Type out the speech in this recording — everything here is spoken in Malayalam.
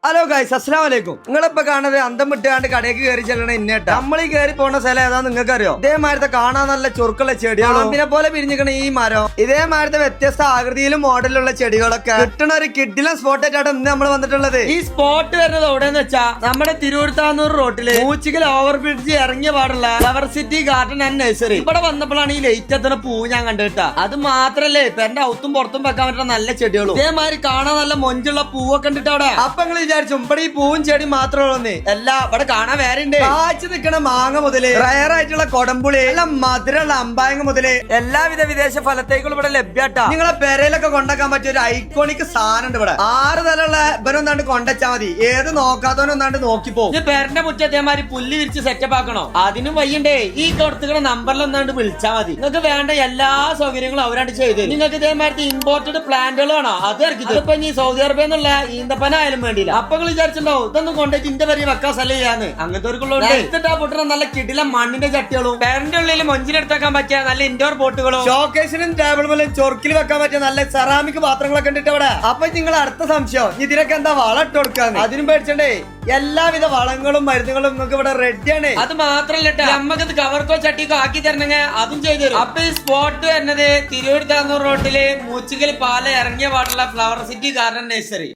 ഹലോ ഗൈസ്, അസ്സലാമു അലൈക്കും. നിങ്ങളിപ്പോ കാണുന്നത് അന്തം വിട്ടുകാണ്ട് കടയ്ക്ക് കയറി ചെല്ലണ ഇന്നേട്ടാ. നമ്മൾ ഈ കയറി പോകുന്ന സ്ഥലം ഏതാ നിങ്ങൾക്ക് അറിയോ? ഇതേമാരത്തെ കാണാൻ നല്ല ചുരുക്കുള്ള ചെടികളും പിന്നെ പോലെ പിരിഞ്ഞിക്കണ ഈ മരം, ഇതേമാരത്തെ വ്യത്യസ്ത ആകൃതിയിലും മോഡലിലുള്ള ചെടികളൊക്കെ കിട്ടണ ഒരു കിഡിലും സ്പോട്ടായിട്ടാണ് ഇന്ന് നമ്മൾ വന്നിട്ടുള്ളത്. ഈ സ്പോട്ട് വരുന്നത് എവിടെയെന്ന് വെച്ചാ നമ്മുടെ തിരുവനന്തപുരം റോട്ടില് മൂച്ചിക്കൽ ഓവർ ബ്രിഡ്ജ് ഇറങ്ങിയ പാടുള്ള flower city garden and nursery. ഇവിടെ വന്നപ്പോഴാണ് ഈ ലൈറ്റ് എത്തുന്ന പൂ ഞാൻ കണ്ടിട്ടാ. അത് മാത്രല്ലേ ഇപ്പൊ എന്റെ ഔത്തും പുറത്തും വെക്കാൻ പറ്റുന്ന നല്ല ചെടികളും ഇതേമാതിരി കാണാൻ നല്ല മൊഞ്ചുള്ള പൂവൊക്കെ കണ്ടിട്ട് അവിടെ. അപ്പൊ വിചാരിച്ചു ഇവിടെ ഈ പൂവും ചെടി മാത്രമേ എല്ലാ ഇവിടെ കാണാൻ വേറെ ഉണ്ട്. കാച്ചു നിൽക്കണ മാങ്ങ മുതല് റയർ ആയിട്ടുള്ള കൊടമ്പുളി, നല്ല മധുരമുള്ള അമ്പായങ്ങ മുതല് എല്ലാവിധ വിദേശ ഫലത്തേക്കുകളും ഇവിടെ ലഭ്യട്ടാ. നിങ്ങളെ പെരയിലൊക്കെ കൊണ്ടാക്കാൻ പറ്റിയ ഒരു ഐക്കോണിക് സാധനം ഉണ്ട് ഇവിടെ. 6 തലമുള്ള ഇവരൊന്നാണ്ട് കൊണ്ടച്ചാ മതി, ഏത് നോക്കാത്തവനൊന്നാണ്ട് നോക്കിപ്പോ. പേരന്റെ മുറ്റത്തേമാതിരി പുല്ല് വിരിച്ച് സെറ്റപ്പ് ആക്കണോ? അതിനും വയ്യണ്ടേ, ഈ കൊടുത്തുള്ള നമ്പറിൽ ഒന്നാണ്ട് വിളിച്ചാൽ മതി. നിങ്ങൾക്ക് വേണ്ട എല്ലാ സൗകര്യങ്ങളും അവരാണ്ട് ചെയ്ത്. നിങ്ങൾക്ക് ഇതേമാതിരി ഇമ്പോർട്ടഡ് പ്ലാന്റുകളാണോ അത് ഇറക്കി. ഇപ്പൊ ഈ സൗദി അറേബ്യ എന്നുള്ള ഈന്തപ്പന ആയാലും വേണ്ടിയില്ല. അപ്പൊ വിചാരിച്ചിട്ടുണ്ടാവും ഇതൊന്നും കൊണ്ടുപോയി ഇന്റെ വരെ വെക്കാൻ സ്ഥലം ചെയ്യാന്ന്. അങ്ങനത്തെ ഒരു പൊട്ടുന്ന നല്ല കിടില മണ്ണിന്റെ ചട്ടികളും പേരന്റെ ഉള്ളിൽ മൊഞ്ചിലെടുത്താക്കാൻ പറ്റിയ നല്ല ഇൻഡോർ ബോട്ടുകളും ഷോക്കേസിനും ടേബിൾ പോലെ ചൊറുക്കിൽ വെക്കാൻ പറ്റിയ നല്ല സെറാമിക് പാത്രങ്ങളൊക്കെ ഉണ്ട് അവിടെ. അപ്പൊ നിങ്ങൾ അടുത്ത സംശയം, ഇതിനൊക്കെ എന്താ വളം ഇട്ട് കൊടുക്കാന്ന്? അതിനും പേടിച്ചണ്ടേ, എല്ലാവിധ വളങ്ങളും മരുന്നുകളും നിങ്ങൾക്ക് ഇവിടെ റെഡിയാണ്. അത് മാത്രല്ല നമ്മക്ക് കവർക്കോ ചട്ടിക്കോ ആക്കി തരണെങ്കിൽ അതും ചെയ്തു തരും. അപ്പൊ ഈ സ്പോട്ട് വരുന്നത് തിരുവനന്തപുരം റോട്ടില് മൂച്ചിക്കൽ പാല ഇറങ്ങിയ പാടുള്ള ഫ്ലവർ സിറ്റി ഗാർഡൻ നഴ്സറി.